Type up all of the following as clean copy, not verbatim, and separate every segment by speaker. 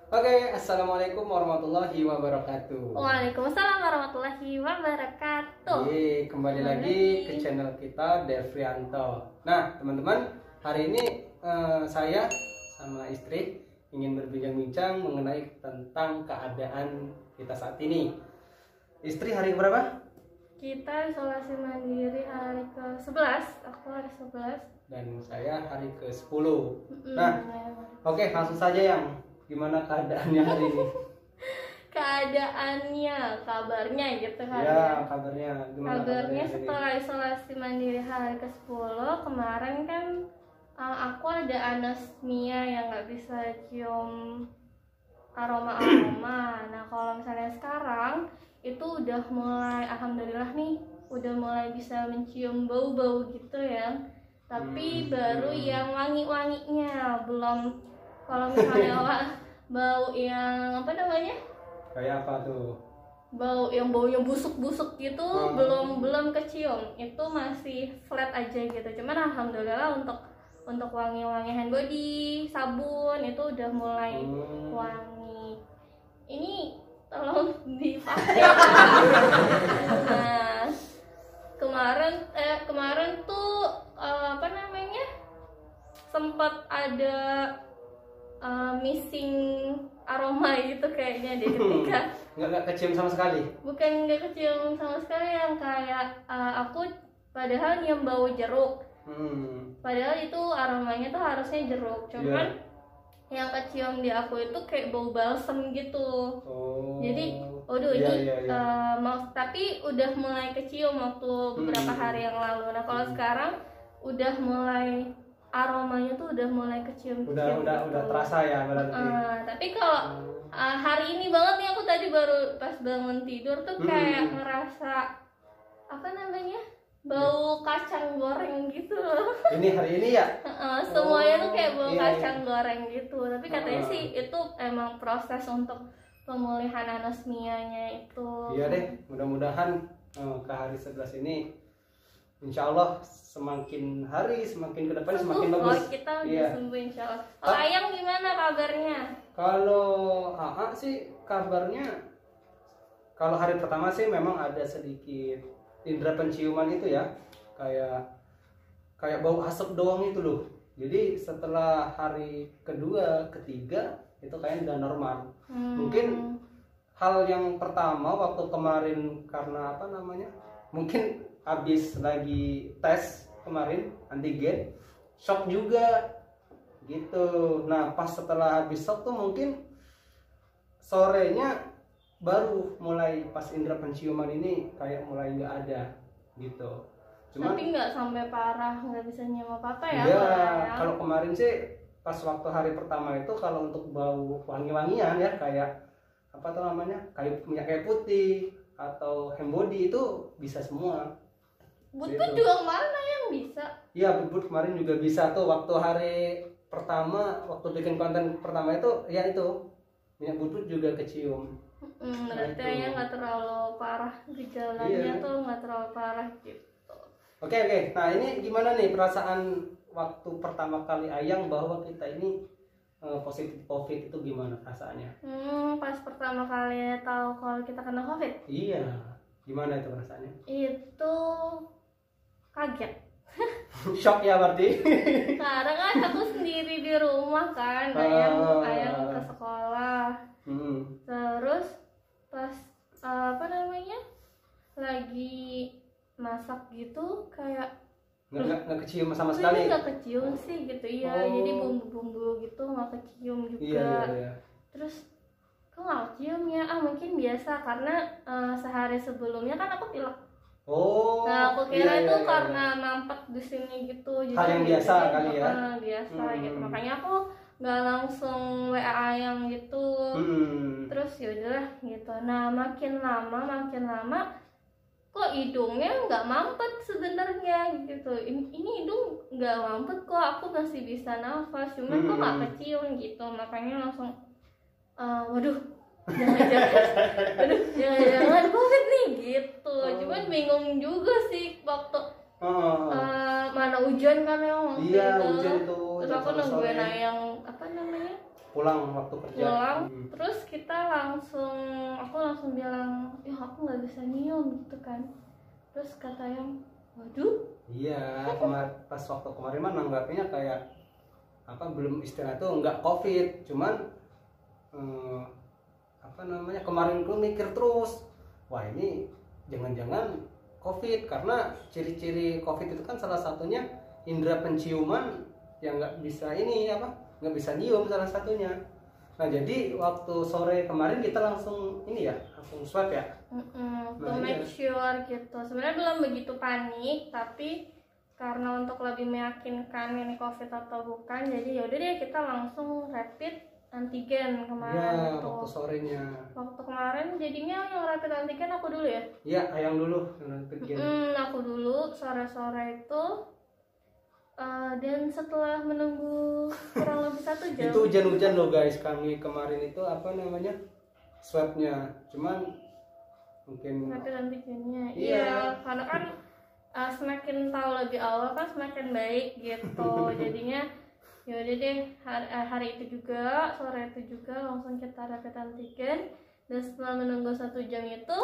Speaker 1: Oke, assalamualaikum warahmatullahi wabarakatuh.
Speaker 2: Waalaikumsalam warahmatullahi wabarakatuh.
Speaker 1: Kembali lagi ke channel kita Devrianto. Nah, teman-teman, hari ini saya sama istri ingin berbincang-bincang mengenai tentang keadaan kita saat ini. Istri hari berapa?
Speaker 2: Kita isolasi mandiri hari ke-11. Aku hari 11.
Speaker 1: Dan saya hari ke-10. Nah, oke, langsung saja yang gimana keadaannya hari ini?
Speaker 2: Kabarnya gitu kan
Speaker 1: Ya, kabarnya gimana?
Speaker 2: Kabarnya setelah isolasi mandiri hari ke-10, kemarin kan aku ada anosmia yang nggak bisa cium aroma-aroma. Nah, kalau misalnya sekarang itu udah mulai, alhamdulillah nih, udah mulai bisa mencium bau-bau gitu ya. Tapi baru yang wangi-wanginya, belum. Kalau misalnya bau yang apa namanya?
Speaker 1: Kayak apa tuh?
Speaker 2: Baunya busuk-busuk gitu, belum kecium. Itu masih flat aja gitu. Cuman alhamdulillah untuk wangi-wangi hand body, sabun itu udah mulai wangi. Ini tolong dipakai. Nah, kemarin tuh apa namanya? Sempat ada missing aroma gitu kayaknya deh ketika
Speaker 1: nggak kecium sama sekali.
Speaker 2: Bukan nggak kecium sama sekali, yang kayak aku padahal nyium bau jeruk. Padahal itu aromanya tuh harusnya jeruk, cuman yang kecium di aku itu kayak bau balsem gitu. Jadi tapi udah mulai kecium waktu beberapa hari yang lalu. Nah, kalau sekarang udah mulai aromanya tuh udah mulai kecium gitu.
Speaker 1: Udah terasa ya berarti.
Speaker 2: Tapi kalau hari ini banget nih, aku tadi baru pas bangun tidur tuh kayak ngerasa apa namanya, bau kacang goreng gitu loh.
Speaker 1: Ini hari ini ya?
Speaker 2: Semuanya tuh kayak bau kacang goreng gitu. Tapi katanya sih itu emang proses untuk pemulihan anosmianya itu.
Speaker 1: Iya deh, mudah-mudahan ke hari 11 ini insya Allah semakin hari semakin ke depan semakin bagus.
Speaker 2: Kita udah sembuh insya Allah. Kalau Ayang gimana kabarnya?
Speaker 1: Kalau AA sih kabarnya, kalau hari pertama sih memang ada sedikit indera penciuman itu ya, kayak bau asap doang itu loh. Jadi setelah hari kedua, ketiga itu kayaknya udah normal. Mungkin hal yang pertama waktu kemarin karena apa namanya, mungkin habis lagi tes kemarin antigen, shock juga gitu. Nah, pas setelah habis shock tuh mungkin sorenya baru mulai, pas indera penciuman ini kayak mulai nggak ada gitu.
Speaker 2: Tapi nggak sampai parah, nggak bisa nyium apa-apa ya?
Speaker 1: Iya, kalau kemarin sih pas waktu hari pertama itu kalau untuk bau wangi-wangian ya, kayak apa tuh namanya, kayak minyak kayu putih atau hand body itu bisa semua.
Speaker 2: Butut juga mana yang bisa?
Speaker 1: Iya, butut kemarin juga bisa tuh waktu hari pertama, waktu bikin konten pertama itu ya itu minyak butut juga kecium.
Speaker 2: Berarti ya nggak terlalu parah gejalanya, tuh nggak terlalu parah gitu.
Speaker 1: Oke. Nah, ini gimana nih perasaan waktu pertama kali Ayang bahwa kita ini positif COVID itu, gimana perasaannya?
Speaker 2: Pas pertama kali tahu kalau kita kena COVID.
Speaker 1: Iya, gimana itu perasaannya?
Speaker 2: Itu kaget.
Speaker 1: Shock ya berarti?
Speaker 2: Karena kan aku sendiri di rumah kan, Ayang ke sekolah. Terus pas apa namanya, lagi masak gitu kayak
Speaker 1: nggak kecium sama sekali.
Speaker 2: Nggak kecium sih gitu, iya. Jadi bumbu-bumbu gitu nggak kecium juga.
Speaker 1: Iya.
Speaker 2: Terus kok nggak kecium ya? Mungkin biasa karena sehari sebelumnya kan aku pilek. Nah, aku kira itu karena mampet di sini gitu. Jadi
Speaker 1: hal yang biasa kali ya.
Speaker 2: Biasa gitu. Makanya aku nggak langsung WA yang gitu. Terus yaudah gitu. Nah, makin lama kok hidungnya nggak mampet sebenarnya gitu. Ini hidung nggak mampet kok, aku masih bisa nafas, cuman kok nggak kecium gitu. Makanya langsung waduh, jangan COVID nih gitu. Cuman bingung juga sih waktu mana hujan kan ya waktu
Speaker 1: itu.
Speaker 2: Terus aku nungguin yang apa namanya,
Speaker 1: pulang waktu kerja.
Speaker 2: Pulang, terus aku langsung bilang, ya aku nggak bisa nyium gitu kan. Terus kata yang, waduh.
Speaker 1: Iya, pas waktu kemarin mah nanggapnya kayak belum istilah itu nggak COVID, cuman kemarin gue mikir terus, wah ini jangan-jangan COVID, karena ciri-ciri COVID itu kan salah satunya indera penciuman yang nggak bisa nggak bisa nyium salah satunya. Nah jadi waktu sore kemarin kita langsung swab ya.
Speaker 2: To make sure gitu. Sebenarnya belum begitu panik, tapi karena untuk lebih meyakinkan ini COVID atau bukan, jadi yaudah deh kita langsung rapid antigen kemarin.
Speaker 1: Ya, waktu sorenya.
Speaker 2: Waktu kemarin jadinya yang rapid antigen aku dulu ya?
Speaker 1: Iya, Ayang dulu yang rapid antigen.
Speaker 2: Aku dulu sore-sore itu. Dan setelah menunggu kurang lebih 1 jam.
Speaker 1: Itu hujan-hujan loh guys, kami kemarin itu swabnya, cuman mungkin
Speaker 2: rapid antigennya.
Speaker 1: Iya.
Speaker 2: Iya, karena kan semakin tahu lebih awal kan semakin baik gitu. Jadinya yaudah deh hari itu juga, sore itu juga langsung kita rapid antigen. Dan setelah menunggu 1 jam itu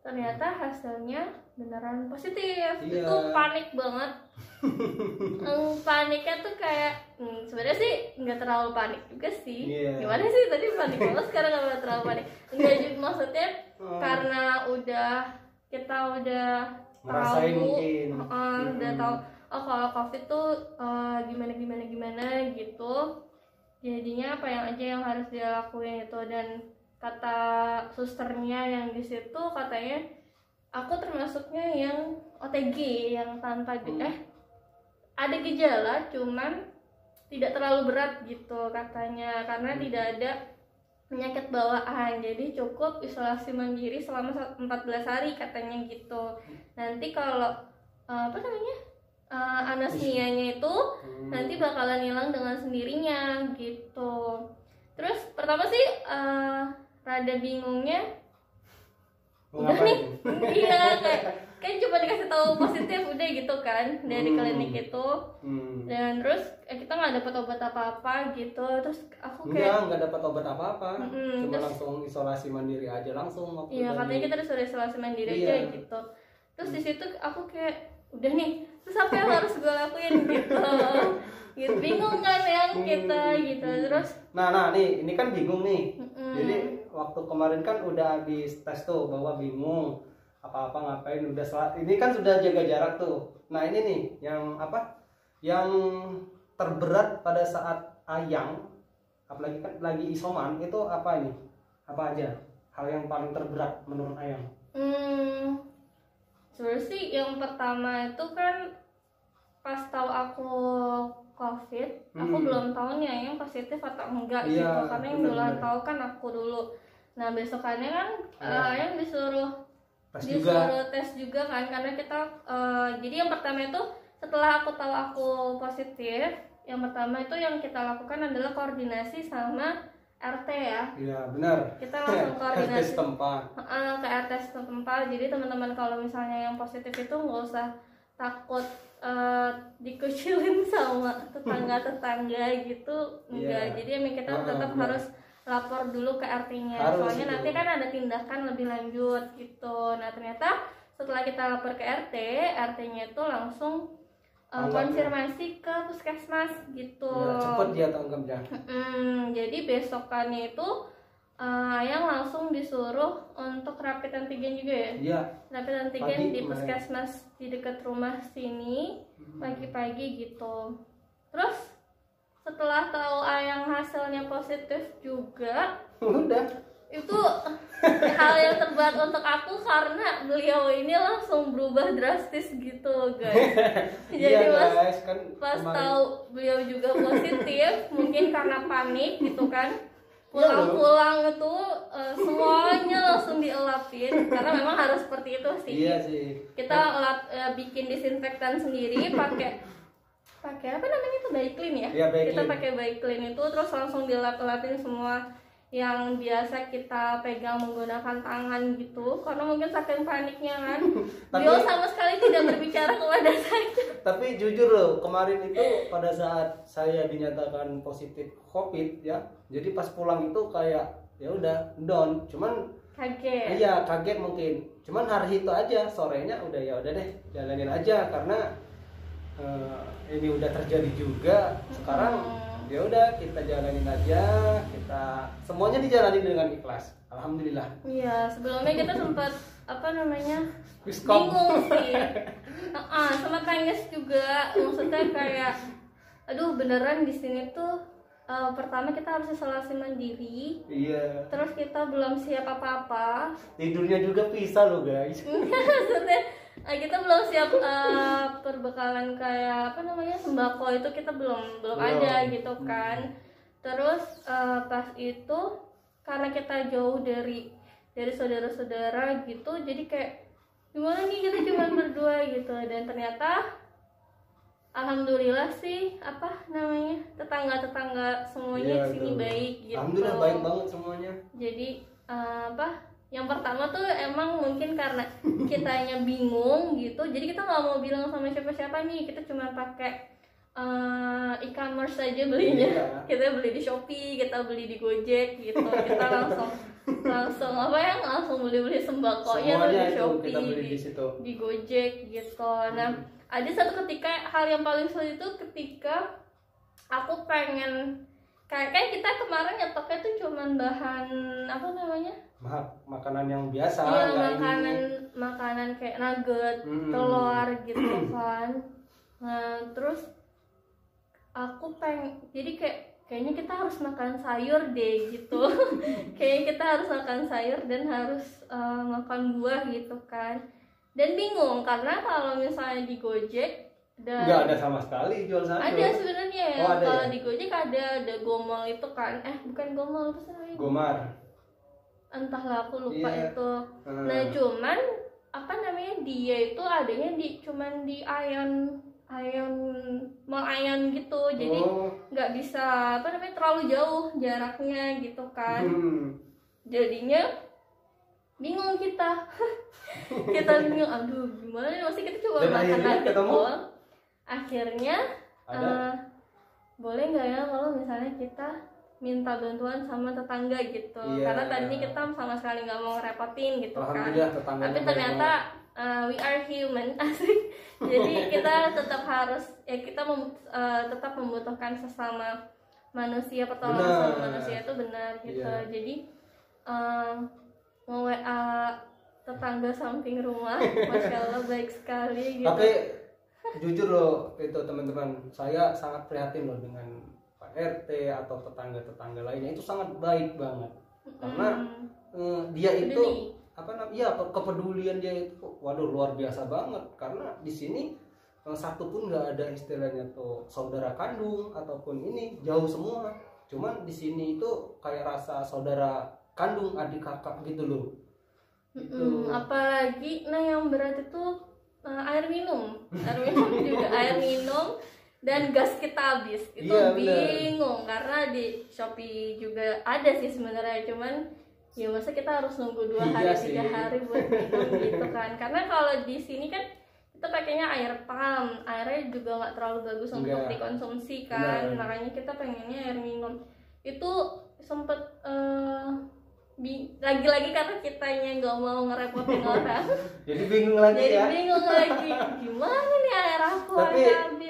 Speaker 2: ternyata hasilnya beneran positif.
Speaker 1: Iya.
Speaker 2: Itu panik banget. Paniknya tuh kayak sebenarnya sih nggak terlalu panik juga sih.
Speaker 1: Yeah.
Speaker 2: Gimana sih tadi panik banget, sekarang nggak terlalu panik. Enggak juga, maksudnya karena kita udah
Speaker 1: ngerasain
Speaker 2: tahu,
Speaker 1: mungkin
Speaker 2: udah tahu kalau COVID tuh gimana gitu. Jadinya apa yang harus dia lakuin itu, dan kata susternya yang di situ katanya aku termasuknya yang OTG, yang tanpa ada gejala cuman tidak terlalu berat gitu katanya, karena tidak ada penyakit bawaan, jadi cukup isolasi mandiri selama 14 hari katanya gitu. Nanti kalau anosmianya itu nanti bakalan hilang dengan sendirinya gitu. Terus pertama sih rada bingungnya udah nih, iya kayak coba dikasih tahu positif udah gitu kan dari klinik itu. Dan terus kita nggak dapat obat apa-apa gitu. Terus aku kayak
Speaker 1: nggak dapat obat apa-apa, cuma
Speaker 2: terus,
Speaker 1: langsung isolasi mandiri aja langsung waktu.
Speaker 2: Iya, katanya kita disuruh isolasi mandiri aja gitu. Terus di situ aku kayak udah nih, terus apa yang harus gue lakuin gitu. Gitu bingung kan yang kita gitu. Terus
Speaker 1: nah nih ini kan bingung nih. Jadi waktu kemarin kan udah habis tes tuh bahwa bingung apa-apa ngapain, ini kan sudah jaga jarak tuh. Nah ini nih yang terberat pada saat Ayang, apalagi kan lagi isoman, itu apa ini? Apa aja hal yang paling terberat menurut Ayang?
Speaker 2: Sebenarnya sih yang pertama itu kan pas tahu aku COVID, aku belum tahu nih Ayang positif atau enggak gitu, karena yang duluan tahu kan aku dulu. Nah besokannya kan Ayang disuruh tes juga kan, karena kita jadi yang pertama itu setelah aku tahu aku positif, yang pertama itu yang kita lakukan adalah koordinasi sama RT ya.
Speaker 1: Iya benar.
Speaker 2: Kita langsung koordinasi
Speaker 1: ke
Speaker 2: RT setempat. Jadi teman-teman kalau misalnya yang positif itu nggak usah takut dikucilin sama tetangga gitu, enggak. Jadi emang kita tetap harus lapor dulu ke RT-nya. Soalnya nanti kan ada tindakan lebih lanjut gitu. Nah ternyata setelah kita lapor ke RT, RT-nya itu langsung konfirmasi ke puskesmas gitu.
Speaker 1: Ya, cepet dia tanggapnya.
Speaker 2: Jadi besokannya itu yang langsung disuruh untuk rapid antigen juga ya?
Speaker 1: Iya.
Speaker 2: Rapid antigen di puskesmas di dekat rumah sini pagi-pagi gitu. Terus setelah tahu Ayang hasilnya positif juga,
Speaker 1: udah
Speaker 2: itu hal yang terberat untuk aku karena beliau ini langsung berubah drastis gitu guys. Jadi pas tahu beliau juga positif, mungkin karena panik gitu kan, pulang itu semuanya langsung dielapin, karena memang harus seperti itu sih.
Speaker 1: Iya sih.
Speaker 2: Kita bikin disinfektan sendiri pakai apa namanya itu, Baiklin ya?
Speaker 1: Iya, Baiklin.
Speaker 2: Kita pakai Baiklin itu, terus langsung dilap-lapin semua yang biasa kita pegang menggunakan tangan gitu, karena mungkin saking paniknya kan. Beliau sama sekali tidak berbicara kepada saya.
Speaker 1: Tapi jujur loh, kemarin itu pada saat saya dinyatakan positif COVID ya, Jadi pas pulang itu kayak ya udah down, cuman
Speaker 2: kaget.
Speaker 1: Iya, kaget mungkin. Cuman hari itu aja, sorenya udah ya udah deh, jalanin aja karena ini udah terjadi juga. Sekarang ya udah kita jalanin aja, kita semuanya dijalani dengan ikhlas. Alhamdulillah.
Speaker 2: Iya, sebelumnya kita sempat
Speaker 1: Biskom.
Speaker 2: bingung sih. Sama Kanyes juga, maksudnya kayak aduh beneran di sini tuh pertama kita harus isolasi mandiri.
Speaker 1: Iya.
Speaker 2: Terus kita belum siap apa-apa.
Speaker 1: Tidurnya juga pisah loh guys.
Speaker 2: Maksudnya kita belum siap perbekalan kayak sembako itu kita belum ada gitu kan. Terus pas itu karena kita jauh dari saudara-saudara gitu, jadi kayak gimana nih kita cuma berdua gitu. Dan ternyata alhamdulillah sih tetangga semuanya di sini baik gitu.
Speaker 1: Alhamdulillah baik banget semuanya.
Speaker 2: Jadi yang pertama tuh emang mungkin karena kitanya bingung gitu, jadi kita nggak mau bilang sama siapa-siapa nih, kita cuma pakai e-commerce aja belinya. Kita beli di Shopee, kita beli di Gojek gitu. Kita langsung beli sembakonya tuh di Shopee, di Gojek gitu. Nah, ada satu ketika hal yang paling sulit itu ketika aku pengen kayak kita kemarin nyetoknya tuh cuman bahan
Speaker 1: makanan yang biasa.
Speaker 2: Iya, makanan kayak nugget, telur gitu kan. Nah, terus aku jadi kayaknya kita harus makan sayur deh gitu. Kayaknya kita harus makan sayur dan harus makan buah gitu kan. Dan bingung karena kalau misalnya di Gojek
Speaker 1: nggak ada sama sekali jual sayur.
Speaker 2: Ada sebenarnya ya. Kalau
Speaker 1: ya?
Speaker 2: di Gojek ada Gomol itu kan. Bukan Gomol, apa sih namanya?
Speaker 1: Gomar.
Speaker 2: Entahlah, aku lupa itu. Nah, cuman dia itu adanya cuman di Mall Ayan gitu. Jadi nggak bisa terlalu jauh jaraknya gitu kan. Jadinya bingung kita. Kita bingung, aduh gimana, masih kita coba makan lagi doang. Akhirnya boleh nggak ya kalau misalnya kita minta bantuan sama tetangga gitu. Karena tadinya kita sama sekali nggak mau ngerepotin gitu kan. Tapi ternyata we are human. Jadi kita tetap harus tetap membutuhkan sesama manusia, pertolongan sama manusia itu benar gitu. Jadi WA tetangga samping rumah, masya Allah baik sekali gitu.
Speaker 1: Tapi jujur loh itu teman-teman, saya sangat prihatin loh dengan Pak RT atau tetangga-tetangga lainnya, itu sangat baik banget. Karena dia itu kepedulian dia itu waduh luar biasa banget. Karena di sini satu pun nggak ada istilahnya tuh saudara kandung ataupun ini, jauh semua. Cuman di sini itu kayak rasa saudara kandung, adik kakak gitu loh.
Speaker 2: Apalagi yang berat itu air minum juga air minum dan gas kita habis itu. Bingung karena di Shopee juga ada sih sebenarnya, cuman ya masa kita harus nunggu 2 hari 3 hari buat minum gitu kan. Karena kalau di sini kan kita pakainya air pump, airnya juga nggak terlalu bagus untuk dikonsumsi kan. Makanya kita pengennya air minum. Itu sempet lagi-lagi karena kitanya nggak mau ngerepotin orang.
Speaker 1: Jadi bingung lagi.
Speaker 2: Gimana nih air aku habis.
Speaker 1: Tapi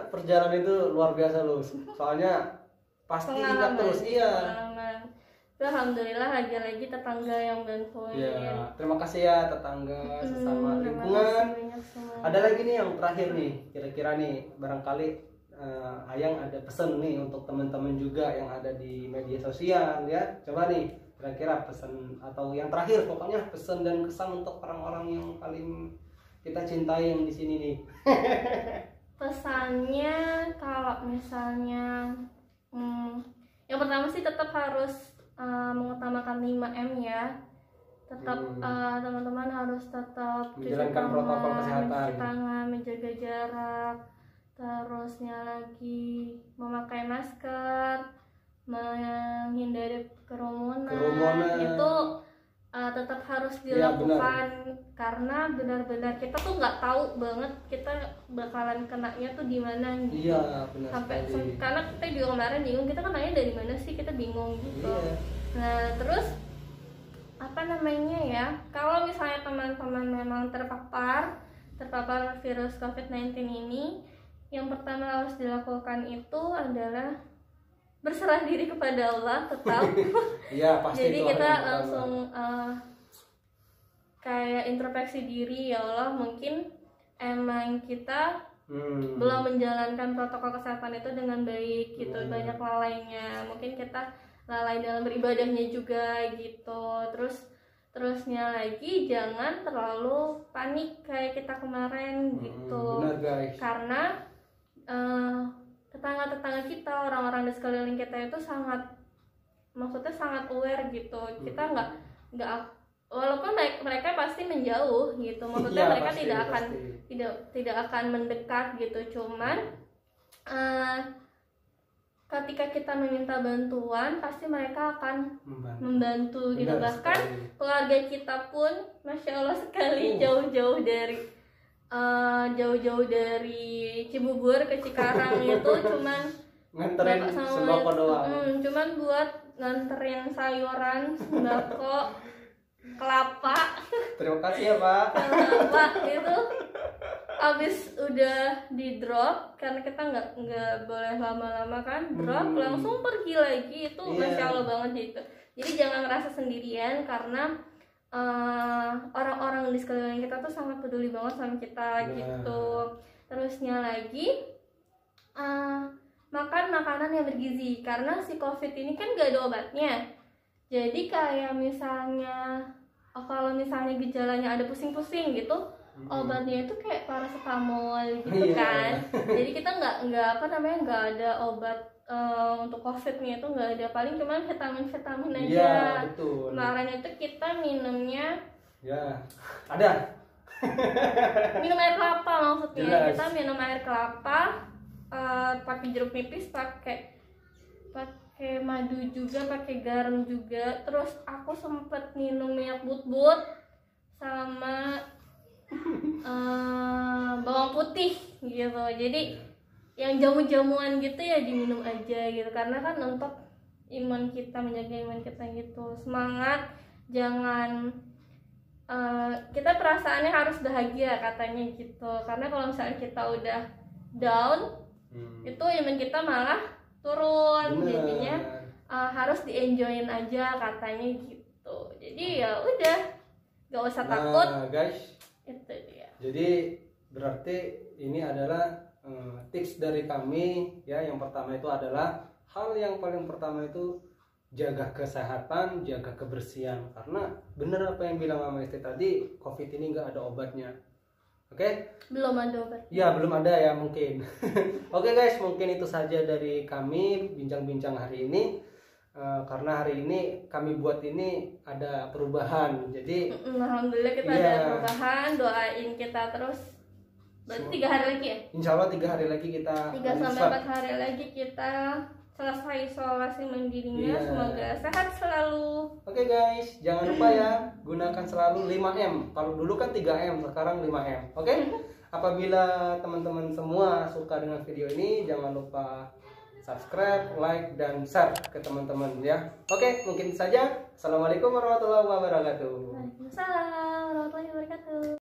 Speaker 1: perjalanan itu luar biasa loh. Soalnya pasti ingat terus.
Speaker 2: Alhamdulillah lagi-lagi tetangga yang bantuin.
Speaker 1: Ya, terima kasih ya tetangga sesama lingkungan. Ada lagi nih yang terakhir nih, kira-kira nih barangkali Ayang ada pesan nih untuk teman-teman juga yang ada di media sosial ya. Coba nih kira-kira pesan atau yang terakhir, pokoknya pesan dan kesan untuk orang-orang yang paling kita cintai yang di sini nih.
Speaker 2: Pesannya kalau misalnya yang pertama sih tetap harus mengutamakan 5M ya. Tetap teman-teman harus tetap
Speaker 1: menjalankan protokol kesehatan,
Speaker 2: mencuci tangan, menjaga jarak, terusnya lagi memakai masker, menghindari kerumunan. Itu tetap harus dilakukan karena benar-benar kita tuh nggak tahu banget kita bakalan kenanya tuh di mana gitu.
Speaker 1: Iya, benar
Speaker 2: Sampai
Speaker 1: sekali.
Speaker 2: karena kita juga kemarin bingung kita kenanya dari mana sih, kita bingung gitu.
Speaker 1: Iya.
Speaker 2: Nah terus apa namanya ya, kalau misalnya teman-teman memang terpapar virus COVID-19 ini, yang pertama harus dilakukan itu adalah berserah diri kepada Allah tetap.
Speaker 1: Iya, pasti.
Speaker 2: Jadi
Speaker 1: itu
Speaker 2: kita
Speaker 1: yang pertama.
Speaker 2: langsung kayak introspeksi diri, ya Allah mungkin emang kita belum menjalankan protokol kesehatan itu dengan baik gitu, banyak lalainya, mungkin kita lalai dalam beribadahnya juga gitu. Terusnya lagi jangan terlalu panik kayak kita kemarin gitu.
Speaker 1: Benar guys.
Speaker 2: Karena tetangga-tetangga kita, orang-orang di sekeliling kita itu sangat aware gitu. Kita nggak walaupun mereka pasti menjauh gitu, maksudnya
Speaker 1: Iya,
Speaker 2: mereka
Speaker 1: pasti,
Speaker 2: tidak akan mendekat gitu, cuman ketika kita meminta bantuan pasti mereka akan membantu gitu. Bahkan keluarga kita pun masya Allah sekali jauh-jauh dari Cibubur ke Cikarang itu cuman
Speaker 1: nganterin sembako doang,
Speaker 2: cuman buat nganterin sayuran, sembako, kelapa.
Speaker 1: Terima kasih ya Pak.
Speaker 2: Kelapa itu abis udah di drop karena kita nggak boleh lama-lama kan, drop langsung pergi lagi itu. Masya Allah banget gitu. Jadi jangan ngerasa sendirian karena orang-orang di sekeliling kita tuh sangat peduli banget sama kita gitu. Terusnya lagi makan makanan yang bergizi, karena si COVID ini kan gak ada obatnya. Jadi kayak misalnya kalau misalnya gejalanya ada pusing-pusing gitu, obatnya itu kayak paracetamol gitu kan. Jadi kita nggak ada obat untuk COVID-nya itu nggak ada, paling cuma vitamin aja.
Speaker 1: Iya, betul.
Speaker 2: Kemarin itu kita minumnya
Speaker 1: ada
Speaker 2: minum air kelapa, maksudnya
Speaker 1: jelas.
Speaker 2: Kita minum air kelapa, pakai jeruk nipis, pakai madu juga, pakai garam juga. Terus aku sempet minum minyak but-but sama bawang putih gitu. Jadi yang jamu-jamuan gitu ya diminum aja gitu, karena kan untuk imun kita, menjaga imun kita gitu. Semangat, jangan kita perasaannya harus bahagia katanya gitu, karena kalau misalnya kita udah down itu imun kita malah turun.
Speaker 1: Bener.
Speaker 2: Jadinya harus di-enjoyin aja katanya gitu. Jadi ya udah, gak usah takut
Speaker 1: guys.
Speaker 2: Itu dia.
Speaker 1: Jadi berarti ini adalah tips dari kami ya. Yang pertama itu adalah hal yang paling pertama itu jaga kesehatan, jaga kebersihan, karena bener apa yang bilang Mama Esti tadi, COVID ini nggak ada obatnya. Oke?
Speaker 2: Belum ada obat.
Speaker 1: Ya belum ada ya mungkin. Oke guys, mungkin itu saja dari kami bincang-bincang hari ini. Karena hari ini kami buat ini ada perubahan, jadi
Speaker 2: alhamdulillah kita ada perubahan. Doain kita terus. Berarti 3 hari lagi ya?
Speaker 1: Insya Allah 3 hari lagi kita
Speaker 2: 3-4 hari lagi kita selesai isolasi mandirinya. Semoga sehat selalu.
Speaker 1: Oke guys, jangan lupa ya, gunakan selalu 5M. Kalau dulu kan 3M, sekarang 5M. Oke? Apabila teman-teman semua suka dengan video ini, jangan lupa subscribe, like, dan share ke teman-teman ya. Oke, mungkin saja. Assalamualaikum warahmatullahi wabarakatuh.
Speaker 2: Waalaikumsalam warahmatullahi wabarakatuh.